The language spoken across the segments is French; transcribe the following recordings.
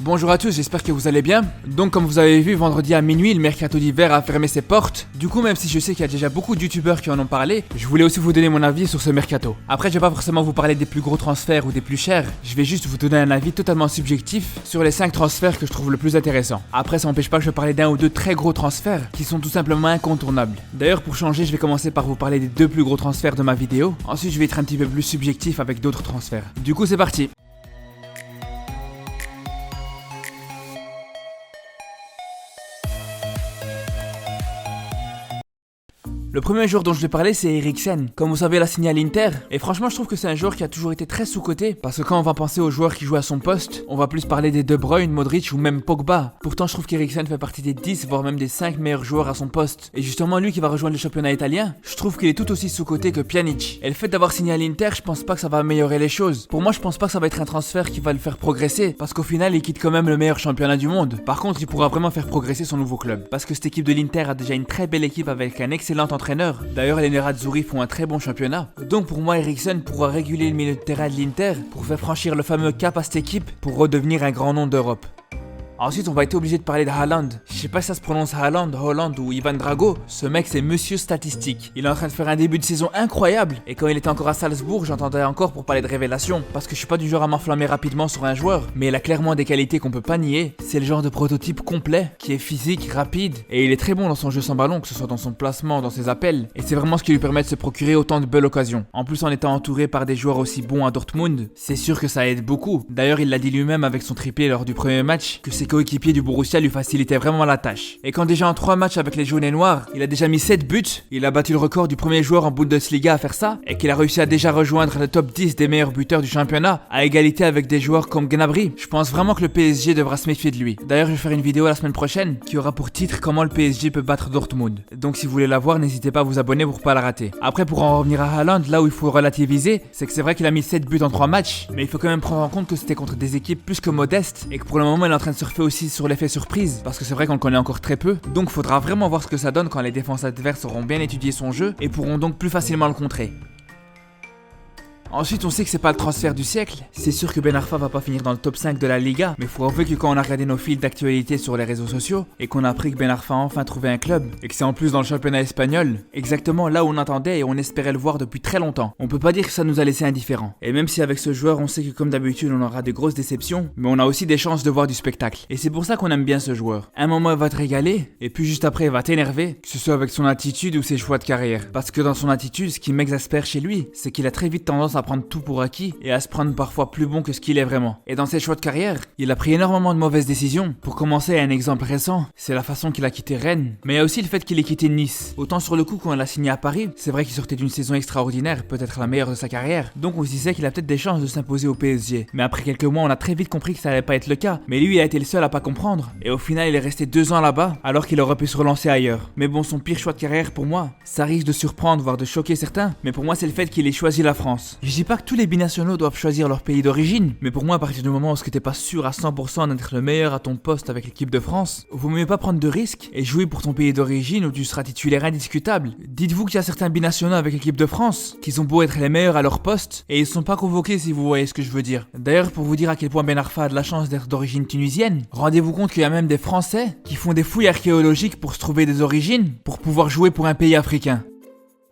Bonjour à tous, j'espère que vous allez bien. Donc comme vous avez vu, vendredi à minuit, le mercato d'hiver a fermé ses portes. Du coup, même si je sais qu'il y a déjà beaucoup de youtubeurs qui en ont parlé, je voulais aussi vous donner mon avis sur ce mercato. Après, je vais pas forcément vous parler des plus gros transferts ou des plus chers, je vais juste vous donner un avis totalement subjectif sur les 5 transferts que je trouve le plus intéressants. Après, ça n'empêche pas que je parler d'un ou deux très gros transferts qui sont tout simplement incontournables. D'ailleurs, pour changer, je vais commencer par vous parler des 2 plus gros transferts de ma vidéo. Ensuite, je vais être un petit peu plus subjectif avec d'autres transferts. Du coup, c'est parti. Le premier joueur dont je vais parler, c'est Eriksen. Comme vous savez, il a signé à l'Inter. Et franchement, je trouve que c'est un joueur qui a toujours été très sous-coté. Parce que quand on va penser aux joueurs qui jouent à son poste, on va plus parler des De Bruyne, Modric ou même Pogba. Pourtant, je trouve qu'Eriksen fait partie des 10, voire même des 5 meilleurs joueurs à son poste. Et justement, lui qui va rejoindre le championnat italien, je trouve qu'il est tout aussi sous-coté que Pjanic. Et le fait d'avoir signé à l'Inter, je pense pas que ça va améliorer les choses. Pour moi, je pense pas que ça va être un transfert qui va le faire progresser. Parce qu'au final, il quitte quand même le meilleur championnat du monde. Par contre, il pourra vraiment faire progresser son nouveau club. Parce que cette équipe de l'Inter a déjà une très belle équipe avec un excellent entraîneur. D'ailleurs, les Nerazzurri font un très bon championnat. Donc pour moi, Eriksen pourra réguler le milieu de terrain de l'Inter pour faire franchir le fameux cap à cette équipe pour redevenir un grand nom d'Europe. Ensuite, on va être obligé de parler de Haaland. Je sais pas si ça se prononce Haaland, Holland ou Ivan Drago. Ce mec, c'est monsieur statistique. Il est en train de faire un début de saison incroyable. Et quand il était encore à Salzbourg, j'entendais encore pour parler de révélation. Parce que je suis pas du genre à m'enflammer rapidement sur un joueur. Mais il a clairement des qualités qu'on peut pas nier. C'est le genre de prototype complet, qui est physique, rapide. Et il est très bon dans son jeu sans ballon, que ce soit dans son placement, dans ses appels. Et c'est vraiment ce qui lui permet de se procurer autant de belles occasions. En plus, en étant entouré par des joueurs aussi bons à Dortmund, c'est sûr que ça aide beaucoup. D'ailleurs, il l'a dit lui-même avec son triplé lors du premier match, que ses coéquipiers du Borussia lui facilitait vraiment la tâche. Et quand déjà en 3 matchs avec les jaunes et noirs, il a déjà mis 7 buts, il a battu le record du premier joueur en Bundesliga à faire ça, et qu'il a réussi à déjà rejoindre le top 10 des meilleurs buteurs du championnat, à égalité avec des joueurs comme Gnabry. Je pense vraiment que le PSG devra se méfier de lui. D'ailleurs, je vais faire une vidéo la semaine prochaine qui aura pour titre comment le PSG peut battre Dortmund. Donc si vous voulez la voir, n'hésitez pas à vous abonner pour pas la rater. Après, pour en revenir à Haaland, là où il faut relativiser, c'est que c'est vrai qu'il a mis 7 buts en 3 matchs, mais il faut quand même prendre en compte que c'était contre des équipes plus que modestes, et que pour le moment il est en train de surfer aussi sur l'effet surprise. Parce que c'est vrai qu'on le connaît encore très peu, donc faudra vraiment voir ce que ça donne quand les défenses adverses auront bien étudié son jeu et pourront donc plus facilement le contrer. Ensuite, on sait que c'est pas le transfert du siècle. C'est sûr que Ben Arfa va pas finir dans le top 5 de la Liga, mais faut avouer que quand on a regardé nos fils d'actualité sur les réseaux sociaux et qu'on a appris que Ben Arfa a enfin trouvé un club et que c'est en plus dans le championnat espagnol, exactement là où on attendait et on espérait le voir depuis très longtemps. On peut pas dire que ça nous a laissé indifférents. Et même si avec ce joueur, on sait que comme d'habitude, on aura de grosses déceptions, mais on a aussi des chances de voir du spectacle. Et c'est pour ça qu'on aime bien ce joueur. Un moment, il va te régaler et puis juste après, il va t'énerver, que ce soit avec son attitude ou ses choix de carrière. Parce que dans son attitude, ce qui m'exaspère chez lui, c'est qu'il a très vite tendance à prendre tout pour acquis et à se prendre parfois plus bon que ce qu'il est vraiment. Et dans ses choix de carrière, il a pris énormément de mauvaises décisions. Pour commencer, un exemple récent, c'est la façon qu'il a quitté Rennes, mais il y a aussi le fait qu'il ait quitté Nice. Autant sur le coup, quand il a signé à Paris, c'est vrai qu'il sortait d'une saison extraordinaire, peut-être la meilleure de sa carrière, donc on se disait qu'il a peut-être des chances de s'imposer au PSG. Mais après quelques mois, on a très vite compris que ça allait pas être le cas, mais lui il a été le seul à pas comprendre, et au final il est resté 2 ans là-bas, alors qu'il aurait pu se relancer ailleurs. Mais bon, son pire choix de carrière pour moi, ça risque de surprendre, voire de choquer certains, mais pour moi c'est le fait qu'il ait choisi la France. Je dis pas que tous les binationaux doivent choisir leur pays d'origine, mais pour moi à partir du moment où t'es pas sûr à 100% d'être le meilleur à ton poste avec l'équipe de France, vaut mieux pas prendre de risques et jouer pour ton pays d'origine où tu seras titulaire indiscutable. Dites-vous qu'il y a certains binationaux avec l'équipe de France qui sont beaux être les meilleurs à leur poste et ils sont pas convoqués, si vous voyez ce que je veux dire. D'ailleurs, pour vous dire à quel point Ben Arfa a de la chance d'être d'origine tunisienne, rendez-vous compte qu'il y a même des Français qui font des fouilles archéologiques pour se trouver des origines pour pouvoir jouer pour un pays africain.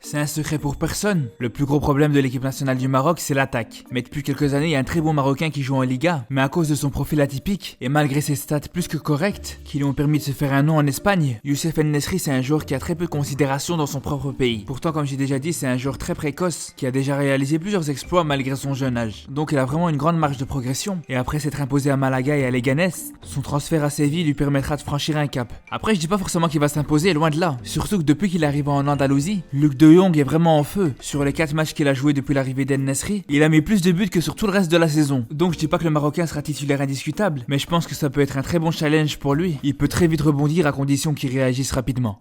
C'est un secret pour personne. Le plus gros problème de l'équipe nationale du Maroc, c'est l'attaque. Mais depuis quelques années, il y a un très bon Marocain qui joue en Liga, mais à cause de son profil atypique, et malgré ses stats plus que correctes, qui lui ont permis de se faire un nom en Espagne, Youssef En-Nesyri, c'est un joueur qui a très peu de considération dans son propre pays. Pourtant, comme j'ai déjà dit, c'est un joueur très précoce, qui a déjà réalisé plusieurs exploits malgré son jeune âge. Donc il a vraiment une grande marge de progression, et après s'être imposé à Malaga et à Leganés, son transfert à Séville lui permettra de franchir un cap. Après, je dis pas forcément qu'il va s'imposer, loin de là. Surtout que depuis qu'il est arrivé en Andalousie, Luc de Jong est vraiment en feu. Sur les 4 matchs qu'il a joué depuis l'arrivée d'En-Nesyri, il a mis plus de buts que sur tout le reste de la saison. Donc je dis pas que le Marocain sera titulaire indiscutable, mais je pense que ça peut être un très bon challenge pour lui. Il peut très vite rebondir à condition qu'il réagisse rapidement.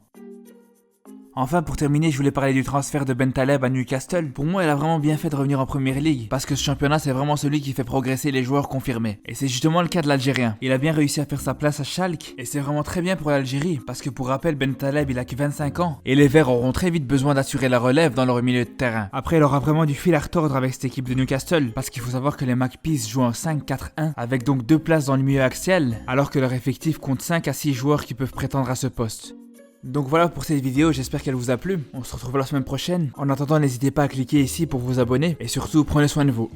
Enfin, pour terminer, je voulais parler du transfert de Ben Taleb à Newcastle. Pour moi, il a vraiment bien fait de revenir en Premier League, parce que ce championnat, c'est vraiment celui qui fait progresser les joueurs confirmés. Et c'est justement le cas de l'Algérien. Il a bien réussi à faire sa place à Schalke, et c'est vraiment très bien pour l'Algérie, parce que pour rappel, Ben Taleb, il a que 25 ans, et les Verts auront très vite besoin d'assurer la relève dans leur milieu de terrain. Après, il aura vraiment du fil à retordre avec cette équipe de Newcastle, parce qu'il faut savoir que les Magpies jouent en 5-4-1, avec donc 2 places dans le milieu axial, alors que leur effectif compte 5 à 6 joueurs qui peuvent prétendre à ce poste. Donc voilà pour cette vidéo, j'espère qu'elle vous a plu. On se retrouve la semaine prochaine. En attendant, n'hésitez pas à cliquer ici pour vous abonner et surtout prenez soin de vous.